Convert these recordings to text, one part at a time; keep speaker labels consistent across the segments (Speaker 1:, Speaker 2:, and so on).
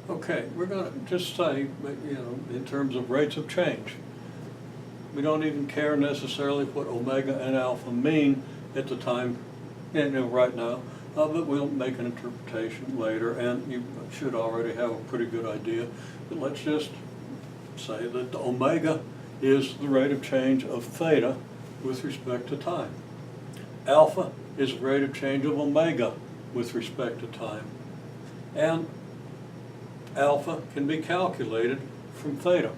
Speaker 1: Okay, we're going to just say, in terms of rates of change, we don't even care necessarily what omega and alpha mean at the time, right now, but we'll make an interpretation later, and you should already have a pretty good idea. But let's just say that the omega is the rate of change of theta with respect to time. Alpha is the rate of change of omega with respect to time. And alpha can be calculated from theta.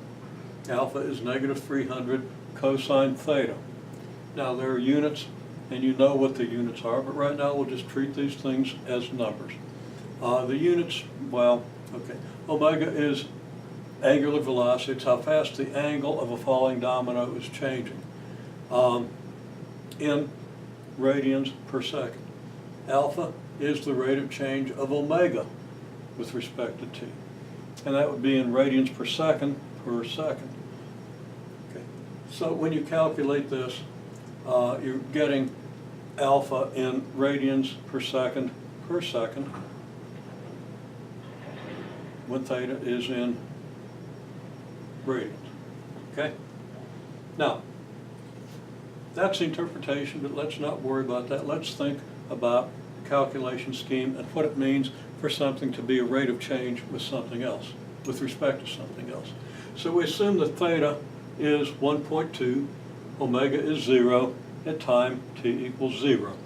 Speaker 1: Alpha is negative 300 cosine theta. Now there are units, and you know what the units are, but right now we'll just treat these things as numbers. The units, well, okay, omega is angular velocity. It's how fast the angle of a falling domino is changing in radians per second. Alpha is the rate of change of omega with respect to t. And that would be in radians per second per second. Okay. So when you calculate this, you're getting alpha in radians per second when theta is in radians. Okay? Now, that's the interpretation, but let's not worry about that. Let's think about the calculation scheme and what it means for something to be a rate of change with something else, with respect to something else. So we assume that theta is 1.2, omega is 0, at time t equals 0.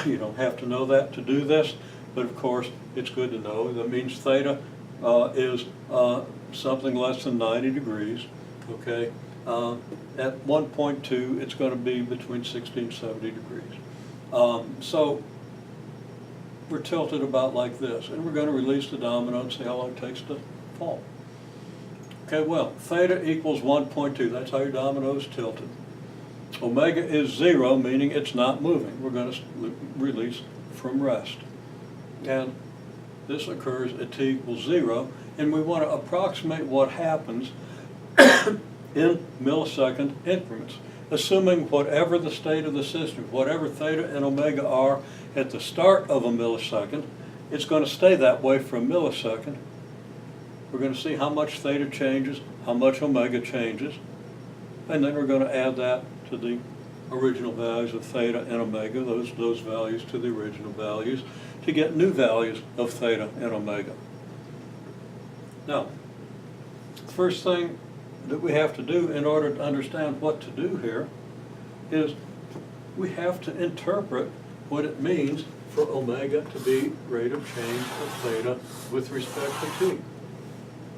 Speaker 1: You don't have to know that to do this, but of course it's good to know. That means theta is something less than 90 degrees, okay? At 1.2, it's going to be between 60 and 70 degrees. So we're tilted about like this, and we're going to release the domino and see how long it takes to fall. Okay, well, theta equals 1.2. That's how your domino is tilted. Omega is 0, meaning it's not moving. We're going to release from rest. And this occurs at t equals 0, and we want to approximate what happens in millisecond increments, assuming whatever the state of the system, whatever theta and omega are at the start of a millisecond, it's going to stay that way for a millisecond. We're going to see how much theta changes, how much omega changes, and then we're going to add that to the original values of theta and omega, those values to the original values, to get new values of theta and omega. Now, the first thing that we have to do in order to understand what to do here is we have to interpret what it means for omega to be rate of change of theta with respect to t,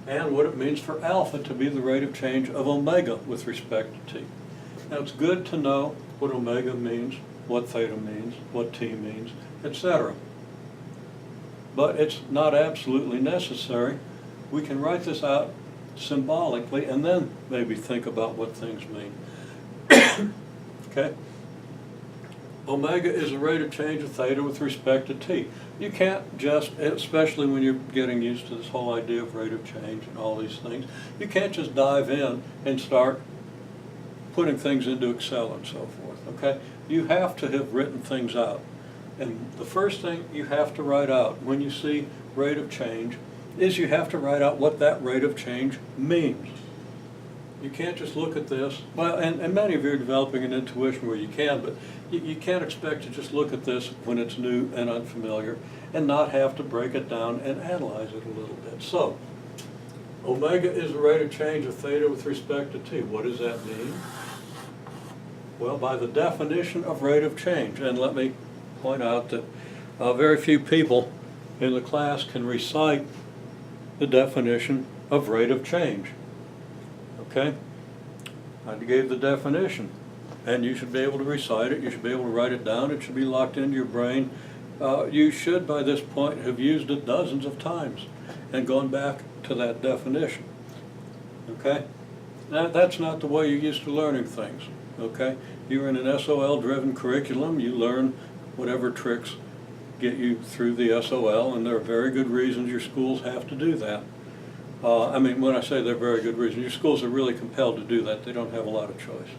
Speaker 1: and what it means for alpha to be the rate of change of omega with respect to t. Now it's good to know what omega means, what theta means, what t means, etc. But it's not absolutely necessary. We can write this out symbolically and then maybe think about what things mean. Okay? Omega is the rate of change of theta with respect to t. You can't just, especially when you're getting used to this whole idea of rate of change and all these things, you can't just dive in and start putting things into Excel and so forth, okay? You have to have written things out. And the first thing you have to write out when you see rate of change is you have to write out what that rate of change means. You can't just look at this, well, and many of you are developing an intuition where you can, but you can't expect to just look at this when it's new and unfamiliar and not have to break it down and analyze it a little bit. So, omega is the rate of change of theta with respect to t. What does that mean? Well, by the definition of rate of change, and let me point out that very few people in the class can recite the definition of rate of change. Okay? I gave the definition, and you should be able to recite it. You should be able to write it down. It should be locked into your brain. You should, by this point, have used it dozens of times and gone back to that definition. Okay? Now, that's not the way you're used to learning things. Okay? You're in an SOL-driven curriculum. You learn whatever tricks get you through the SOL, and there are very good reasons your schools have to do that. I mean, when I say they're very good reasons, your schools are really compelled to do that. They don't have a lot of choice.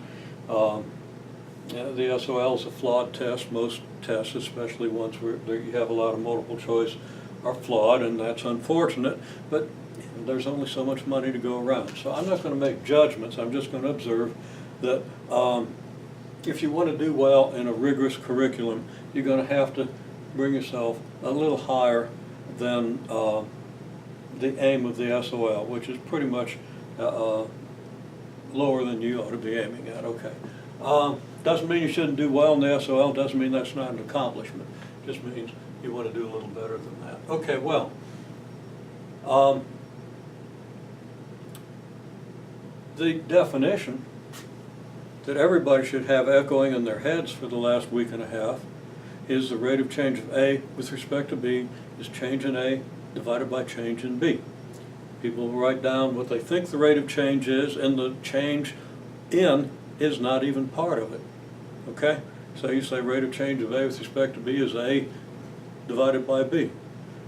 Speaker 1: The SOL is a flawed test. Most tests, especially ones where you have a lot of multiple choice, are flawed, and that's unfortunate, but there's only so much money to go around. So I'm not going to make judgments, I'm just going to observe that if you want to do well in a rigorous curriculum, you're going to have to bring yourself a little higher than the aim of the SOL, which is pretty much lower than you ought to be aiming at. Okay. Doesn't mean you shouldn't do well in the SOL, doesn't mean that's not an accomplishment. Just means you want to do a little better than that. Okay, well, the definition that everybody should have echoing in their heads for the last week and a half is the rate of change of A with respect to B is change in A divided by change in B. People will write down what they think the rate of change is, and the change in is not even part of it. Okay? So you say rate of change of A with respect to B is A divided by B.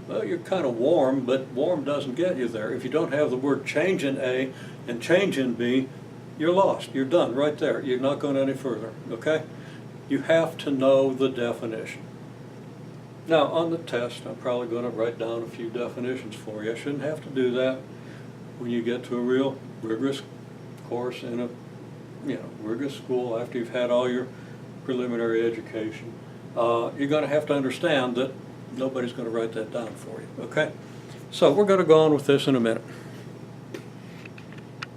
Speaker 1: Well, you're kind of warm, but warm doesn't get you there. If you don't have the word change in A and change in B, you're lost. You're done right there. You're not going any further. Okay? You have to know the definition. Now, on the test, I'm probably going to write down a few definitions for you. I shouldn't have to do that when you get to a real rigorous course in a rigorous school after you've had all your preliminary education. You're going to have to understand that nobody's going to write that down for you. Okay? So we're going to go on with this in a minute.